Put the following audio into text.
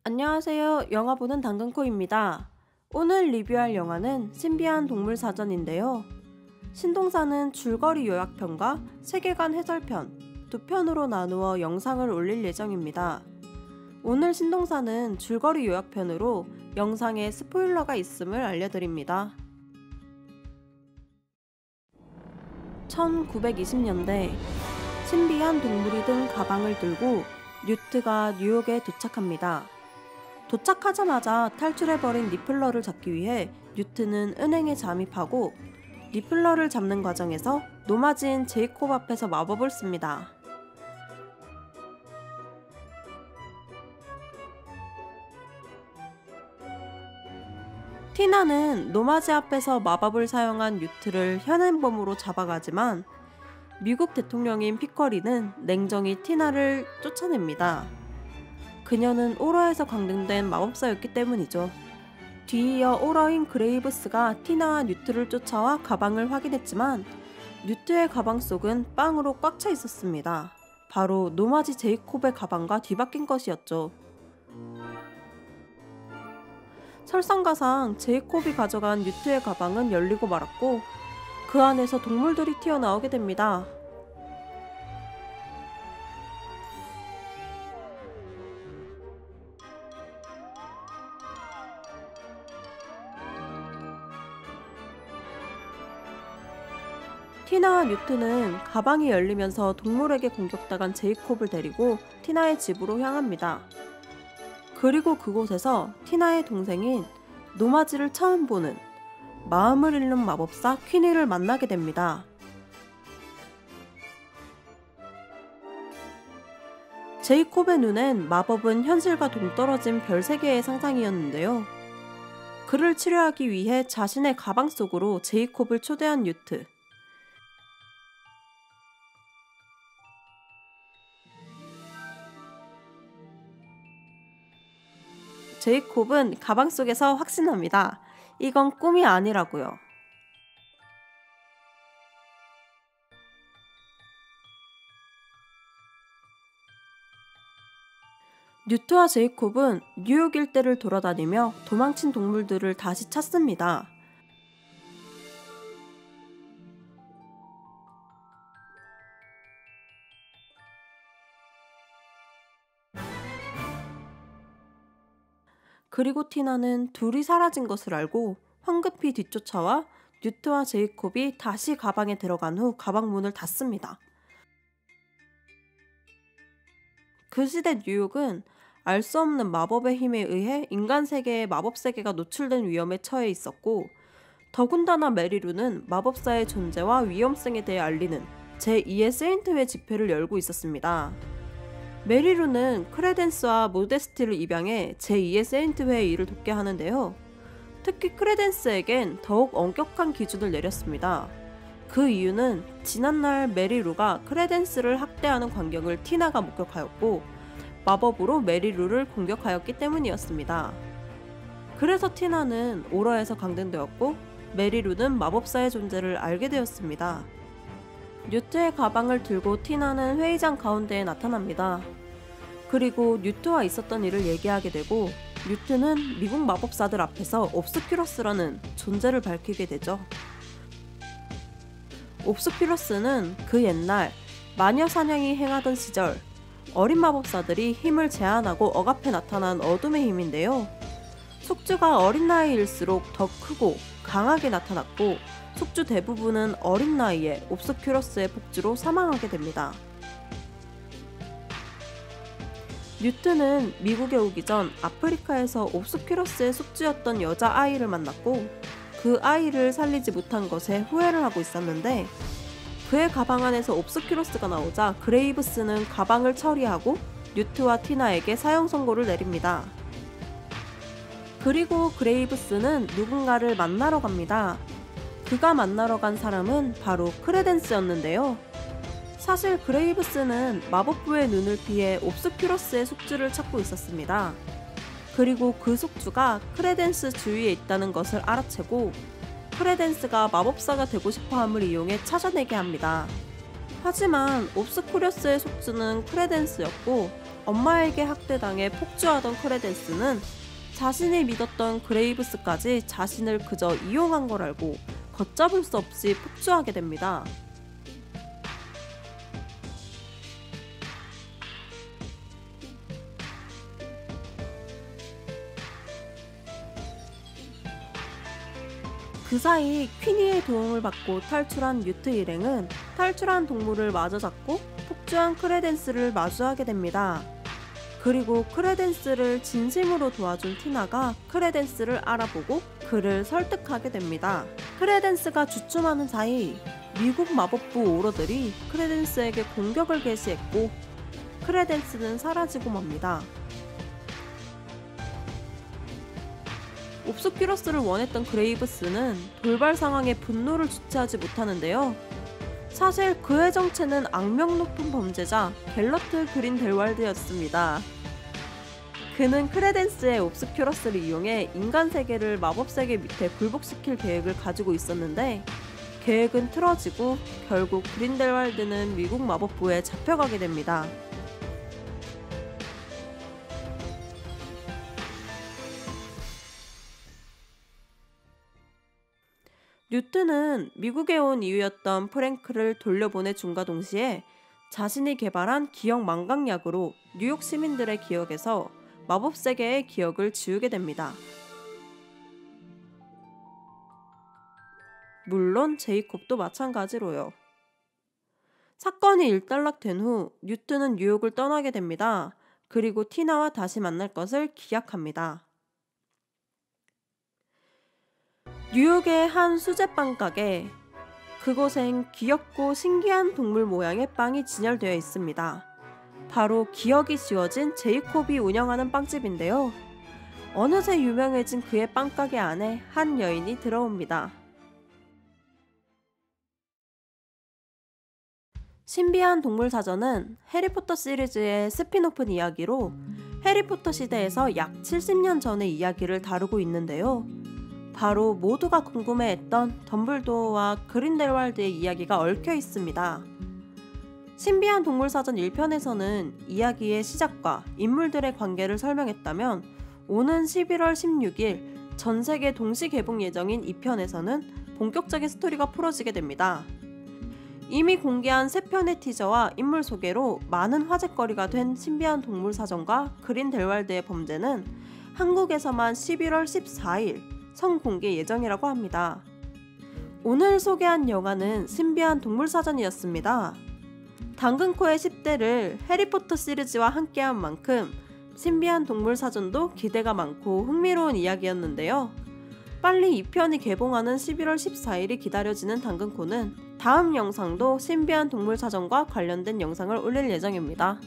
안녕하세요. 영화 보는 당근코입니다. 오늘 리뷰할 영화는 신비한 동물 사전인데요. 신동사는 줄거리 요약편과 세계관 해설편 두 편으로 나누어 영상을 올릴 예정입니다. 오늘 신동사는 줄거리 요약편으로 영상에 스포일러가 있음을 알려드립니다. 1920년대 신비한 동물이 든 가방을 들고 뉴트가 뉴욕에 도착합니다. 도착하자마자 탈출해버린 리플러를 잡기 위해 뉴트는 은행에 잠입하고 리플러를 잡는 과정에서 노마지인 제이콥 앞에서 마법을 씁니다. 티나는 노마지 앞에서 마법을 사용한 뉴트를 현행범으로 잡아가지만 미국 대통령인 피커리는 냉정히 티나를 쫓아냅니다. 그녀는 오러에서 강등된 마법사였기 때문이죠. 뒤이어 오러인 그레이브스가 티나와 뉴트를 쫓아와 가방을 확인했지만 뉴트의 가방 속은 빵으로 꽉 차 있었습니다. 바로 노마지 제이콥의 가방과 뒤바뀐 것이었죠. 설상가상 제이콥이 가져간 뉴트의 가방은 열리고 말았고 그 안에서 동물들이 튀어나오게 됩니다. 티나와 뉴트는 가방이 열리면서 동물에게 공격당한 제이콥을 데리고 티나의 집으로 향합니다. 그리고 그곳에서 티나의 동생인 노마지를 처음 보는 마음을 잃는 마법사 퀸이를 만나게 됩니다. 제이콥의 눈엔 마법은 현실과 동떨어진 별세계의 상상이었는데요. 그를 치료하기 위해 자신의 가방 속으로 제이콥을 초대한 뉴트. 제이콥은 가방 속에서 확신합니다. 이건 꿈이 아니라고요. 뉴트와 제이콥은 뉴욕 일대를 돌아다니며 도망친 동물들을 다시 찾습니다. 그리고 티나는 둘이 사라진 것을 알고 황급히 뒤쫓아와 뉴트와 제이콥이 다시 가방에 들어간 후 가방 문을 닫습니다. 그 시대 뉴욕은 알 수 없는 마법의 힘에 의해 인간 세계의 마법 세계가 노출된 위험에 처해 있었고 더군다나 메리루는 마법사의 존재와 위험성에 대해 알리는 제2의 세인트회 집회를 열고 있었습니다. 메리루는 크레덴스와 모데스티를 입양해 제2의 세인트회의 일을 돕게 하는데요. 특히 크레덴스에겐 더욱 엄격한 기준을 내렸습니다. 그 이유는 지난날 메리루가 크레덴스를 학대하는 광경을 티나가 목격하였고 마법으로 메리루를 공격하였기 때문이었습니다. 그래서 티나는 오러에서 강등되었고 메리루는 마법사의 존재를 알게 되었습니다. 뉴트의 가방을 들고 티나는 회의장 가운데에 나타납니다. 그리고 뉴트와 있었던 일을 얘기하게 되고 뉴트는 미국 마법사들 앞에서 옵스큐러스라는 존재를 밝히게 되죠. 옵스큐러스는 그 옛날 마녀 사냥이 행하던 시절 어린 마법사들이 힘을 제한하고 억압해 나타난 어둠의 힘인데요. 속주가 어린 나이일수록 더 크고 강하게 나타났고 속주 대부분은 어린 나이에 옵스큐러스의 폭주로 사망하게 됩니다. 뉴트는 미국에 오기 전 아프리카에서 옵스큐러스의 숙주였던 여자아이를 만났고 그 아이를 살리지 못한 것에 후회를 하고 있었는데 그의 가방 안에서 옵스큐러스가 나오자 그레이브스는 가방을 처리하고 뉴트와 티나에게 사형 선고를 내립니다. 그리고 그레이브스는 누군가를 만나러 갑니다. 그가 만나러 간 사람은 바로 크레덴스였는데요. 사실 그레이브스는 마법부의 눈을 피해 옵스큐러스의 숙주를 찾고 있었습니다. 그리고 그 숙주가 크레덴스 주위에 있다는 것을 알아채고 크레덴스가 마법사가 되고 싶어함을 이용해 찾아내게 합니다. 하지만 옵스쿠리어스의 숙주는 크레덴스였고 엄마에게 학대당해 폭주하던 크레덴스는 자신이 믿었던 그레이브스까지 자신을 그저 이용한 걸 알고 걷잡을 수 없이 폭주하게 됩니다. 그 사이 퀸이의 도움을 받고 탈출한 뮤트 일행은 탈출한 동물을 마저 잡고 폭주한 크레덴스를 마주하게 됩니다. 그리고 크레덴스를 진심으로 도와준 티나가 크레덴스를 알아보고 그를 설득하게 됩니다. 크레덴스가 주춤하는 사이 미국 마법부 오러들이 크레덴스에게 공격을 개시했고 크레덴스는 사라지고 맙니다. 옵스큐러스를 원했던 그레이브스는 돌발 상황에 분노를 주체하지 못하는데요. 사실 그의 정체는 악명 높은 범죄자 갤러트 그린델왈드였습니다. 그는 크레덴스의 옵스큐러스를 이용해 인간 세계를 마법 세계 밑에 굴복시킬 계획을 가지고 있었는데 계획은 틀어지고 결국 그린델왈드는 미국 마법부에 잡혀가게 됩니다. 뉴트는 미국에 온 이유였던 프랭크를 돌려보내줌과 동시에 자신이 개발한 기억 망각약으로 뉴욕 시민들의 기억에서 마법 세계의 기억을 지우게 됩니다. 물론 제이콥도 마찬가지로요. 사건이 일단락된 후 뉴트는 뉴욕을 떠나게 됩니다. 그리고 티나와 다시 만날 것을 기약합니다. 뉴욕의 한 수제빵 가게, 그곳엔 귀엽고 신기한 동물 모양의 빵이 진열되어 있습니다. 바로 기억이 지워진 제이콥이 운영하는 빵집인데요. 어느새 유명해진 그의 빵가게 안에 한 여인이 들어옵니다. 신비한 동물 사전은 해리포터 시리즈의 스핀오프 이야기로 해리포터 시대에서 약 70년 전의 이야기를 다루고 있는데요. 바로 모두가 궁금해했던 덤블도어와 그린델왈드의 이야기가 얽혀 있습니다. 신비한 동물 사전 1편에서는 이야기의 시작과 인물들의 관계를 설명했다면 오는 11월 16일 전 세계 동시 개봉 예정인 2편에서는 본격적인 스토리가 풀어지게 됩니다. 이미 공개한 3편의 티저와 인물 소개로 많은 화제거리가 된 신비한 동물 사전과 그린델왈드의 범죄는 한국에서만 11월 14일 성공개 예정이라고 합니다. 오늘 소개한 영화는 신비한 동물 사전이었습니다. 당근코의 10대를 해리포터 시리즈와 함께한 만큼 신비한 동물 사전도 기대가 많고 흥미로운 이야기였는데요. 빨리 2편이 개봉하는 11월 14일이 기다려지는 당근코는 다음 영상도 신비한 동물 사전과 관련된 영상을 올릴 예정입니다.